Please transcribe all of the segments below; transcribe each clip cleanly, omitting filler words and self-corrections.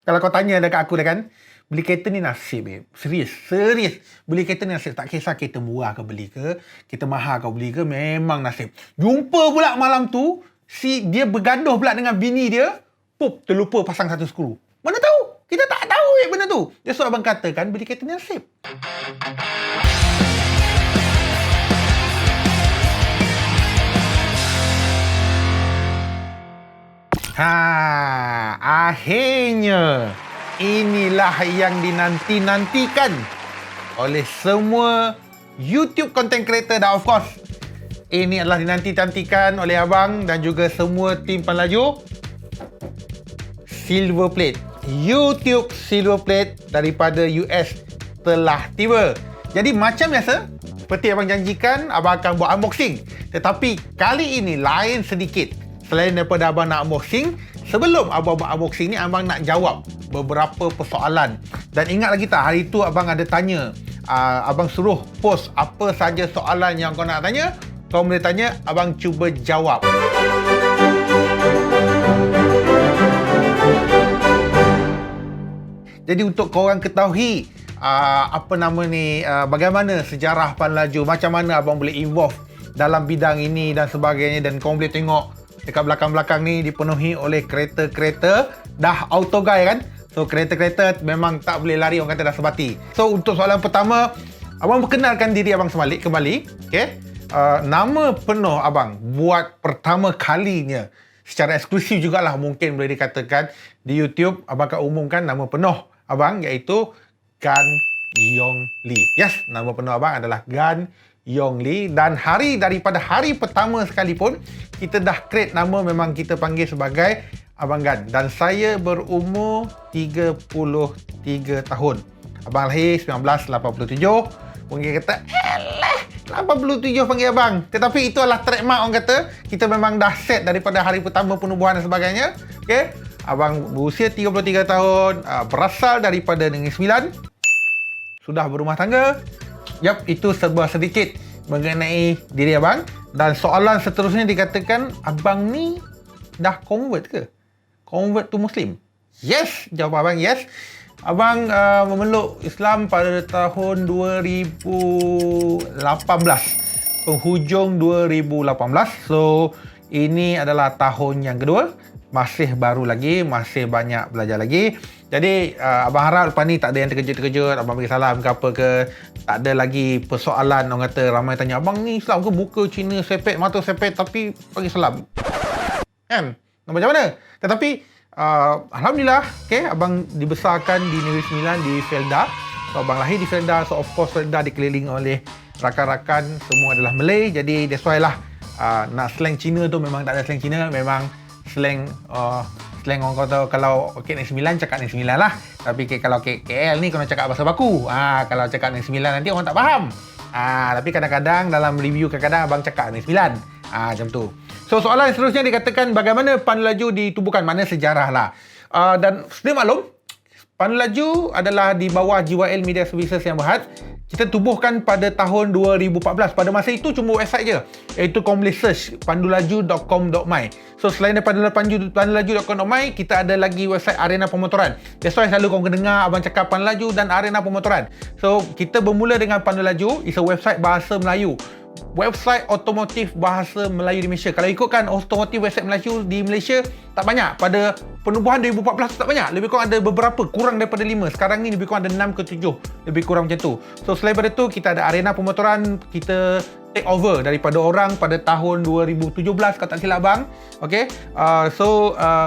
Kalau kau tanya dekat aku dah kan, beli kereta ni nasib, babe. Serius. Beli kereta ni nasib. Tak kisah kereta murah kau beli ke, kereta mahal kau beli ke, memang nasib. Jumpa pula malam tu, dia bergaduh pula dengan bini dia, terlupa pasang satu skru. Mana tahu? Kita tak tahu benda tu. That's why abang katakan beli kereta ni nasib. Akhirnya inilah yang dinanti-nantikan oleh semua YouTube content creator dan of course ini adalah dinanti-nantikan oleh abang dan juga semua tim Panlaju. Silver Plate, YouTube Silver Plate daripada US telah tiba. Jadi macam biasa, seperti abang janjikan, abang akan buat unboxing. Tetapi kali ini lain sedikit. Selain daripada abang nak unboxing, sebelum abang buat unboxing ni, abang nak jawab beberapa persoalan. Dan ingat lagi tak, hari tu abang ada tanya, abang suruh post apa saja soalan yang kau nak tanya, kau boleh tanya, abang cuba jawab. Jadi untuk korang ketahui bagaimana sejarah Panlaju, macam mana abang boleh involve dalam bidang ini dan sebagainya, dan korang boleh tengok dekat belakang-belakang ni dipenuhi oleh kereta-kereta dah autoguide kan. So kereta-kereta memang tak boleh lari, orang kata dah sebati. So untuk soalan pertama, abang perkenalkan diri abang kembali. Okay? Nama penuh abang buat pertama kalinya secara eksklusif jugalah mungkin boleh dikatakan di YouTube, abang akan umumkan nama penuh abang iaitu Gan Yong Lee. Yes, nama penuh abang adalah Gan Yong Lee, dan daripada hari pertama sekalipun kita dah create nama, memang kita panggil sebagai Abang Gan, dan saya berumur 33 tahun. Abang lahir 1987. Mungkin kata 87 panggil abang, tetapi itu adalah trademark orang kata. Kita memang dah set daripada hari pertama penubuhan dan sebagainya. Okay? Abang berusia 33 tahun, berasal daripada Negeri Sembilan, sudah berumah tangga. Yap, itu sebuah sedikit mengenai diri abang. Dan soalan seterusnya dikatakan, abang ni dah convert ke? Convert to Muslim? Yes, jawab abang yes. Abang memeluk Islam pada tahun 2018. Penghujung 2018. So, ini adalah tahun yang kedua. Masih baru lagi, masih banyak belajar lagi. Jadi abang harap lepas ni tak ada yang terkejut-terkejut, abang bagi salam ke apa ke. Tak ada lagi persoalan, orang kata ramai tanya, abang ni Islam ke, muka Cina sepet, mata sepet, tapi bagi salam. Kan? Macam mana? Tetapi alhamdulillah, okay, abang dibesarkan di Negeri Sembilan, di Felda. So abang lahir di Felda, so of course Felda dikelilingi oleh rakan-rakan semua adalah Malay. Jadi that's why lah nak slang Cina tu memang tak ada slang Cina, memang slang orang kata kalau Negeri Sembilan cakap Negeri Sembilan lah. Tapi kalau KL ni kena cakap bahasa baku. Kalau cakap Negeri Sembilan nanti orang tak faham. Tapi kadang-kadang dalam review kadang-kadang abang cakap Negeri Sembilan. Macam tu. So soalan seterusnya dikatakan bagaimana Panlaju ditubuhkan, mana sejarah lah. Dan sedia maklum, Panlaju adalah di bawah JYL Media Services yang berhad. Kita tubuhkan pada tahun 2014. Pada masa itu cuma website je, iaitu kau boleh search pandulaju.com.my. So selain daripada pandulaju.com.my, kita ada lagi website Arena Pemotoran. That's why selalu kau dengar abang cakap Panlaju dan Arena Pemotoran. So kita bermula dengan Panlaju, is a website bahasa Melayu, website otomotif bahasa Melayu di Malaysia. Kalau ikutkan otomotif website Melayu di Malaysia tak banyak. Pada penubuhan 2014 tak banyak. Lebih kurang ada beberapa, kurang daripada 5. Sekarang ni lebih kurang ada 6 ke 7. Lebih kurang macam tu. So selain daripada tu, kita ada Arena Pemotoran. Kita take over daripada orang pada tahun 2017 kalau tak silap bang. Okay.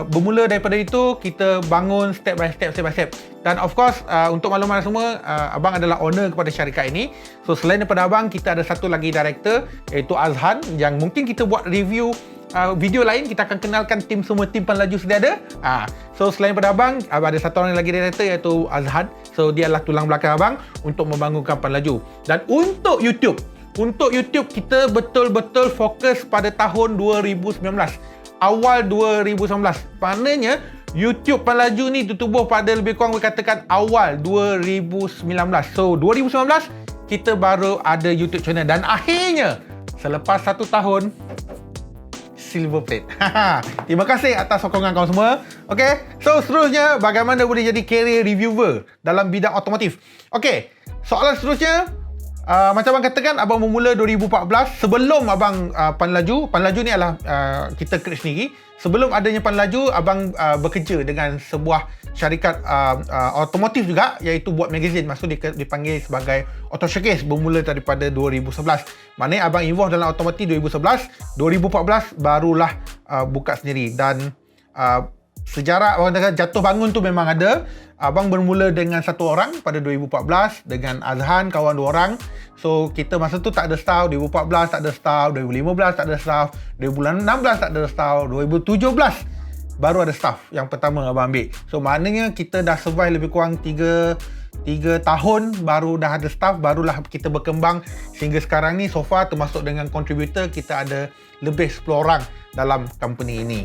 Bermula daripada itu, kita bangun step by step. Dan of course, untuk makluman semua, abang adalah owner kepada syarikat ini. So selain daripada abang, kita ada satu lagi director, iaitu Azhan, yang mungkin kita buat review video lain, kita akan kenalkan semua tim Panlaju sedia ada. So selain daripada abang, ada satu orang lagi director, iaitu Azhan. So dia adalah tulang belakang abang untuk membangunkan Panlaju. Dan untuk YouTube kita betul-betul fokus pada tahun 2019. Awal 2019. Maknanya YouTube Panlaju ni ditubuh pada lebih kurang dikatakan awal 2019. So 2019 kita baru ada YouTube channel, dan akhirnya selepas 1 tahun silver plate. Terima kasih atas sokongan kawan semua. Okay, so seterusnya bagaimana boleh jadi career reviewer dalam bidang otomotif. Okay, soalan seterusnya, macam abang katakan, abang bermula 2014 sebelum abang pan laju ni adalah kita create sendiri. Sebelum adanya pan laju, abang bekerja dengan sebuah syarikat otomotif juga, iaitu buat magazine. Maksud dipanggil sebagai auto showcase, bermula daripada 2011. Maknanya abang involve dalam otomotif 2011, 2014 barulah buka sendiri. Dan sejarah orang kata jatuh bangun tu memang ada. Abang bermula dengan satu orang pada 2014 dengan Azhan, kawan 2 orang. So kita masa tu tak ada staff. 2014 tak ada staff, 2015 tak ada staff, 2016 tak ada staff, 2017 baru ada staff yang pertama abang ambil. So maknanya kita dah survive lebih kurang 3 tahun baru dah ada staff, barulah kita berkembang sehingga sekarang ni. So far termasuk dengan contributor, kita ada lebih 10 orang dalam company ini.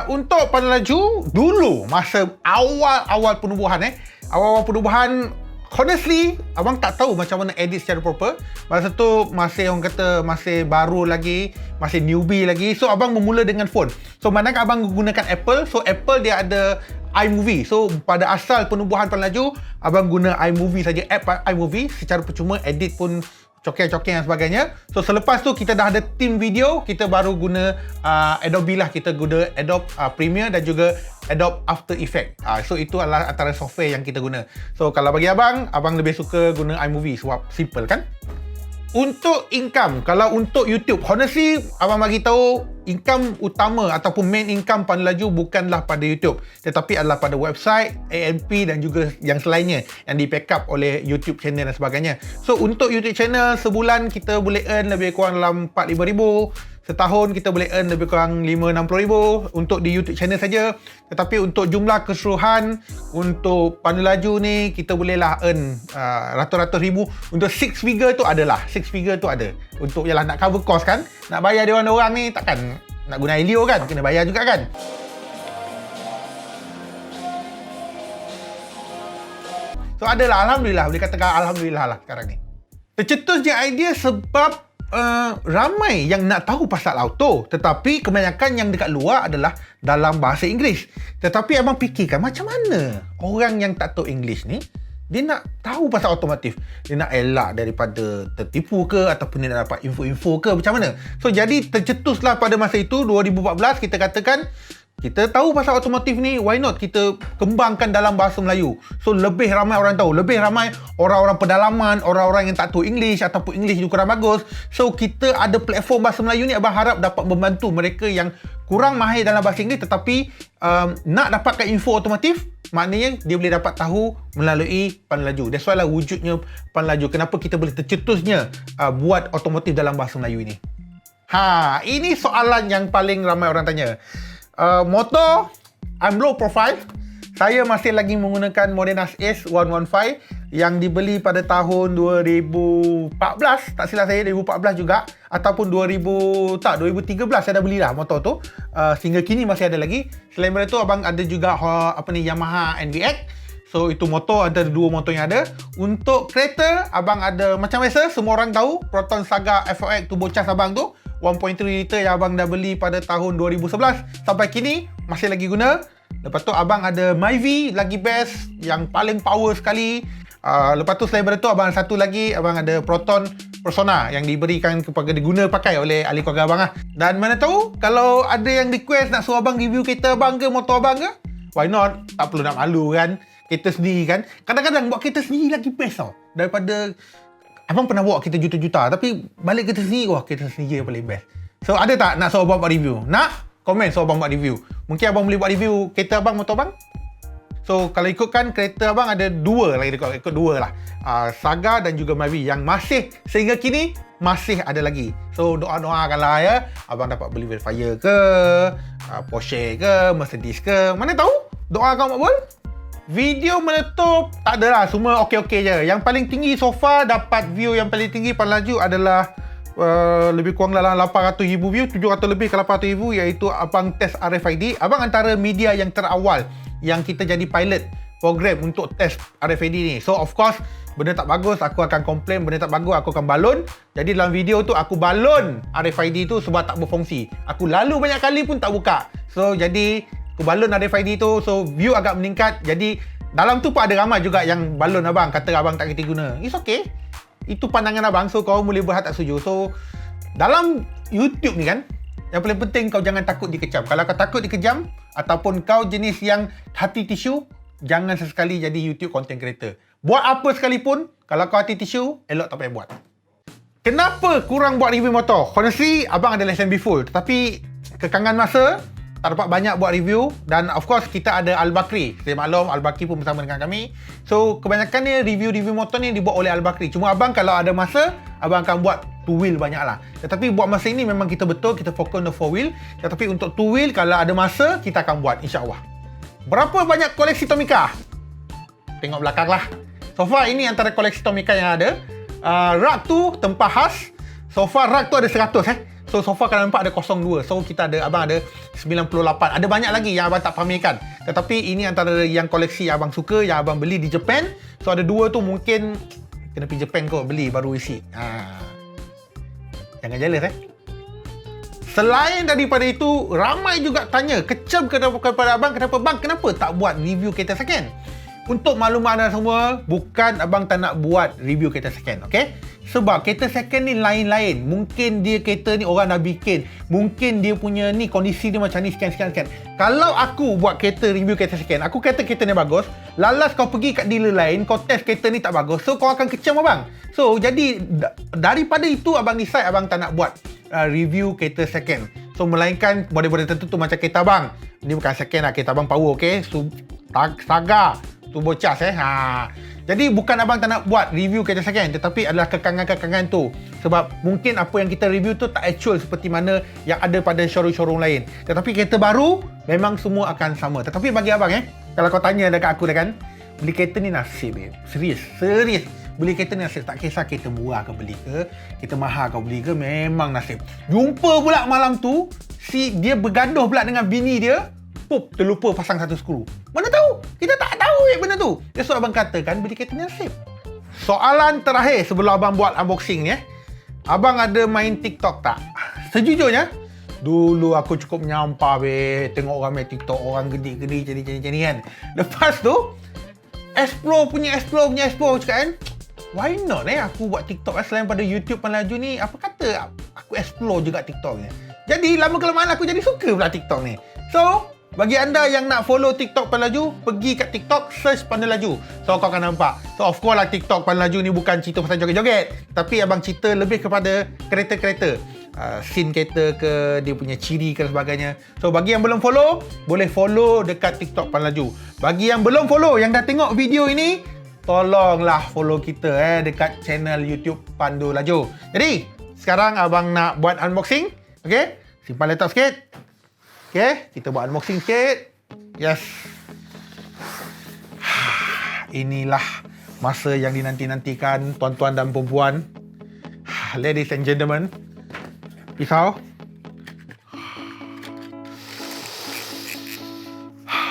Untuk pan laju dulu masa awal-awal penubuhan awal-awal penubuhan, honestly abang tak tahu macam mana edit secara proper. Masa tu masih orang kata masih baru lagi, masih newbie lagi. So abang bermula dengan phone. So manakah abang gunakan Apple, so Apple dia ada iMovie. So pada asal penubuhan pan laju, abang guna iMovie saja, app iMovie secara percuma, edit pun cokeng-cokeng dan sebagainya. So selepas tu kita dah ada team video, kita baru guna Adobe lah. Kita guna Adobe Premiere dan juga Adobe After Effects. So itu adalah antara software yang kita guna. So kalau bagi abang lebih suka guna iMovie sebab simple kan. Untuk income, kalau untuk YouTube, honestly abang bagi tahu income utama ataupun main income pan laju bukanlah pada YouTube, tetapi adalah pada website, AMP dan juga yang selainnya yang di backup oleh YouTube channel dan sebagainya. So untuk YouTube channel sebulan kita boleh earn lebih kurang dalam 4-5 ribu. Setahun kita boleh earn lebih kurang 5-60 ribu untuk di YouTube channel saja. Tetapi untuk jumlah keseluruhan untuk pan laju ni kita bolehlah earn ratus-ratus ribu. Untuk 6 figure tu adalah 6 figure tu ada. Untuk yalah nak cover cost kan, nak bayar dia orang ni takkan nak guna Helio kan, kena bayar juga kan. So adalah, alhamdulillah, boleh katakan alhamdulillah lah sekarang ni. Tercetusnya idea sebab ramai yang nak tahu pasal auto, tetapi kebanyakan yang dekat luar adalah dalam bahasa Inggeris. Tetapi abang fikirkan macam mana orang yang tak tahu English ni dia nak tahu pasal otomotif. Dia nak elak daripada tertipu ke, ataupun dia nak dapat info-info ke, macam mana. So jadi tercetuslah pada masa itu 2014 kita katakan kita tahu pasal otomotif ni, why not kita kembangkan dalam bahasa Melayu. So lebih ramai orang tahu, lebih ramai orang-orang pedalaman, orang-orang yang tak tahu English ataupun English juga kurang bagus. So kita ada platform bahasa Melayu ni, abang harap dapat membantu mereka yang kurang mahir dalam bahasa Inggeris tetapi nak dapatkan info otomotif. Maknanya dia boleh dapat tahu melalui pan laju. That's why lah wujudnya pan laju. Kenapa kita boleh tercetusnya buat otomotif dalam bahasa Melayu ini. Ini soalan yang paling ramai orang tanya. Motor, I'm low profile. Saya masih lagi menggunakan Modenas Ace 115 yang dibeli pada tahun 2014, tak silap saya 2014 juga, ataupun 2013 saya dah belilah motor tu. Sehingga kini masih ada lagi. Selain daripada tu abang ada juga Yamaha NVX. So itu motor, antara 2 motor yang ada. Untuk kereta abang ada macam biasa, semua orang tahu Proton Saga FX turbocharged abang tu 1.3 liter yang abang dah beli pada tahun 2011 sampai kini masih lagi guna. Lepas tu abang ada Myvi, lagi best, yang paling power sekali. Lepas tu selain daripada tu abang satu lagi, abang ada Proton Persona yang diberikan kepada diguna pakai oleh ahli keluarga abang lah. Dan mana tahu kalau ada yang request nak suruh abang review kereta abang ke, motor abang ke, why not? Tak perlu nak malu kan, kereta sendiri kan. Kadang-kadang buat kereta sendiri lagi best tau, daripada abang pernah bawa kereta juta-juta tapi balik kereta sendiri, wah kereta sendiri yang paling best. So ada tak nak suruh abang buat review? Nak? Komen suruh abang buat review. Mungkin abang boleh buat review kereta abang, motor abang. So kalau ikutkan kereta abang ada 2 lagi, ikut 2 lah, Saga dan juga Myvi yang masih sehingga kini masih ada lagi. So doa-doakanlah ya, abang dapat beli Velfire ke, Porsche ke, Mercedes ke, mana tahu, doakan makbul. Video meletup tak adalah, semua okey-okey je. Yang paling tinggi so far, dapat view yang paling tinggi pan laju adalah lebih kurang dalam 800,000 view, 700 lebih ke 800,000, iaitu abang test RFID. Abang antara media yang terawal yang kita jadi pilot program untuk test RFID ni. So of course, benda tak bagus aku akan komplain, benda tak bagus aku akan balon. Jadi dalam video tu aku balon RFID tu sebab tak berfungsi. Aku lalu banyak kali pun tak buka. So jadi aku balon RFID tu, so view agak meningkat. Jadi dalam tu pun ada ramai juga yang balon abang, kata abang tak kerti guna. It's okay. Itu pandangan abang, so kau boleh berhak tak setuju. So dalam YouTube ni kan, yang paling penting kau jangan takut dikecam. Kalau kau takut dikejam ataupun kau jenis yang hati tisu, jangan sesekali jadi YouTube content creator. Buat apa sekalipun, kalau kau hati tisu, elok tak payah buat. Kenapa kurang buat review motor? Honestly, abang ada lesson full. Tetapi kekangan masa, tak dapat banyak buat review. Dan of course, kita ada Al-Bakri. Saya maklum, Al-Bakri pun bersama dengan kami. So, kebanyakan ni review-review motor ni dibuat oleh Al-Bakri. Cuma abang kalau ada masa, abang akan buat two wheel banyak lah. Tetapi buat masa ini memang kita betul, kita fokus on four wheel. Tetapi untuk two wheel, kalau ada masa, kita akan buat, insyaAllah. Berapa banyak koleksi Tomica? Tengok belakang lah. So far ini antara koleksi Tomica yang ada. Rak tu tempah khas. So far rak tu ada 100 So far kalau nampak ada 02. So kita ada, abang ada 98. Ada banyak lagi yang abang tak pamerkan. Tetapi ini antara yang koleksi yang abang suka, yang abang beli di Japan. So ada 2 tu mungkin kena pergi Japan kot beli baru isi. Jangan jealous Selain daripada itu, ramai juga tanya, kecam kepada abang, kenapa tak buat review kereta second? Untuk maklumat anda semua, bukan abang tak nak buat review kereta second, okey? Sebab kereta second ni lain-lain. Mungkin dia kereta ni orang dah bikin. Mungkin dia punya ni, kondisi dia macam ni, sekian. Kalau aku buat kereta review kereta second, aku kata kereta ni bagus, lalas kau pergi kat dealer lain, kau test kereta ni tak bagus, so kau akan kecam abang. So, jadi daripada itu abang decide abang tak nak buat review kereta second. So, melainkan model-model tertentu macam kereta abang. Ni bukan second lah, kereta abang power, okey? Saga, turbo charge Jadi bukan abang tak nak buat review kereta second, tetapi adalah kekangan-kekangan tu. Sebab mungkin apa yang kita review tu tak actual seperti mana yang ada pada showroom-showroom lain. Tetapi kereta baru, memang semua akan sama. Tetapi bagi abang kalau kau tanya dekat aku kan, beli kereta ni nasib Serius. Beli kereta ni nasib. Tak kisah kereta murah kau beli ke, kereta mahal kau beli ke, memang nasib. Jumpa pula malam tu, dia bergaduh pula dengan bini dia, terlupa pasang satu skru. Mana tahu? Kita tak tahu benda tu. That's why abang katakan beli kereta ni nasib. Soalan terakhir sebelum abang buat unboxing ni abang ada main TikTok tak? Sejujurnya, dulu aku cukup menyampah tengok orang main TikTok, orang gede-gede jadi ni kan. Lepas tu explore punya cakap kan, why not aku buat TikTok selain pada YouTube Panlaju ni, apa kata aku explore juga TikTok ni. Jadi lama-kelamaan aku jadi suka pula TikTok ni. So, bagi anda yang nak follow TikTok Panlaju, pergi kat TikTok, search Panlaju. So, kau akan nampak. So, of course lah TikTok Panlaju ni bukan cerita pasal joget-joget. Tapi abang cerita lebih kepada kereta-kereta. Scene kereta ke, dia punya ciri ke sebagainya. So, bagi yang belum follow, boleh follow dekat TikTok Panlaju. Bagi yang belum follow, yang dah tengok video ini, tolonglah follow kita dekat channel YouTube Pandu Laju. Jadi, sekarang abang nak buat unboxing. Okay? Simpan laptop sikit. Okay, kita buat unboxing sikit. Yes. Inilah masa yang dinanti-nantikan tuan-tuan dan puan-puan. Ladies and gentlemen. Pisau.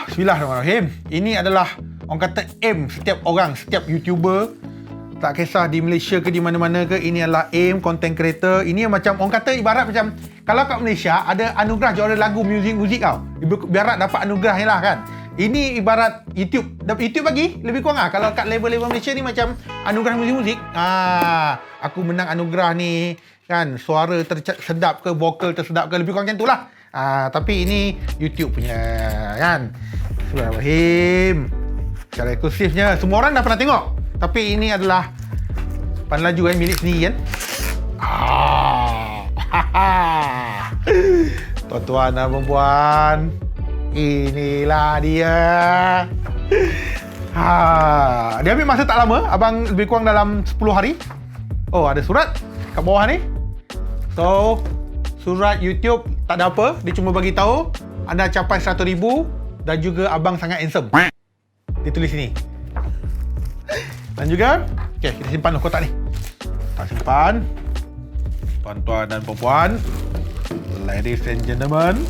Bismillahirrahmanirrahim. Ini adalah orang kata aim setiap orang, setiap YouTuber. Tak kisah di Malaysia ke di mana-mana ke, ini adalah aim content creator. Ini macam orang kata ibarat macam kalau kat Malaysia ada anugerah juara lagu muzik tau. Ibarat dapat anugerah ni lah kan. Ini ibarat YouTube bagi lebih kurang kalau kat level-level Malaysia ni macam anugerah muzik. Aku menang anugerah ni kan, suara tersedap ke, vokal tersedap ke, lebih kurang macam tu lah. Tapi ini YouTube punya kan. Bismillahirrahmanirrahim. Secara eksklusifnya semua orang dah pernah tengok. Tapi ini adalah Panlaju milik sendiri kan. Tuan-tuan dan perempuan, inilah dia. Dia ambil masa tak lama, abang lebih kurang dalam 10 hari. Oh, ada surat kat bawah ni. So, surat YouTube tak ada apa, dia cuma bagi tahu anda capai 100,000 dan juga abang sangat handsome. Dia tulis sini. Dan juga, okay, kita simpan kotak ni. Kita simpan. Tuan-tuan dan puan-puan, ladies and gentlemen.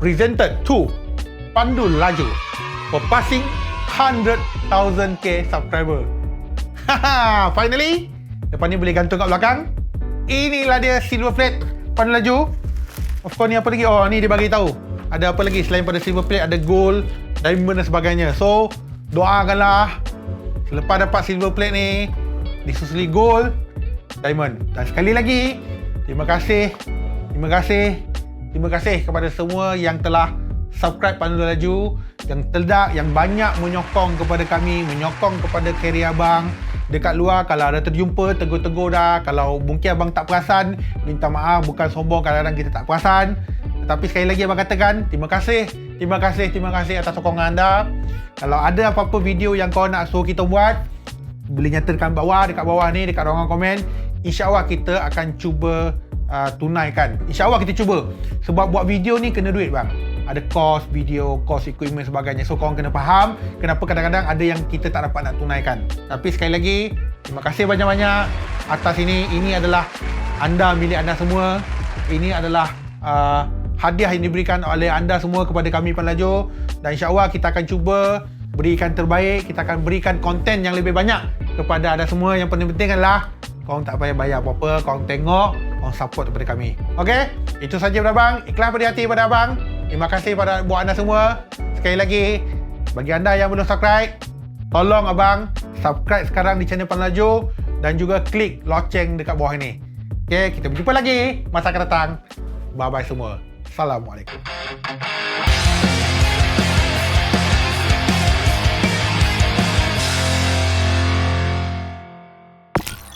presented to Pandu Laju for passing 100,000k subscriber. Haha, finally, lepas ni boleh gantung kat belakang. Inilah dia silver plate Pandu Laju. Of course, ni apa lagi? Oh, ni dia bagi tahu. Ada apa lagi selain pada silver plate, ada gold, diamond dan sebagainya. So, doakanlah selepas dapat silver plate ni disusuli gold, diamond. Dan sekali lagi, terima kasih kepada semua yang telah subscribe Pandu Laju, yang yang banyak menyokong kepada kami, menyokong kepada karier abang dekat luar. Kalau ada terjumpa, tegur-tegur dah. Kalau mungkin abang tak perasan, minta maaf, bukan sombong, kadang-kadang kita tak perasan. Tetapi sekali lagi abang katakan, terima kasih atas sokongan anda. Kalau ada apa-apa video yang kau nak suruh kita buat, boleh nyatakan dekat bawah ni, dekat ruangan komen. InsyaAllah kita akan cuba tunaikan. InsyaAllah kita cuba. Sebab buat video ni kena duit bang. Ada kos video, kos equipment sebagainya. So korang kena faham kenapa kadang-kadang ada yang kita tak dapat nak tunaikan. Tapi sekali lagi, terima kasih banyak-banyak atas ini. Ini adalah milik anda semua. Ini adalah hadiah yang diberikan oleh anda semua kepada kami Pandu Laju. Dan insyaAllah kita akan cuba berikan terbaik. Kita akan berikan konten yang lebih banyak kepada anda semua. Yang penting adalah korang tak payah bayar apa-apa. Korang tengok, korang support kepada kami. Okey? Itu saja pada abang. Ikhlas pada hati pada abang. Terima kasih buat anda semua. Sekali lagi, bagi anda yang belum subscribe, tolong abang subscribe sekarang di channel Pandu Laju dan juga klik loceng dekat bawah ini. Okey, kita berjumpa lagi masa akan datang. Bye-bye semua. Assalamualaikum.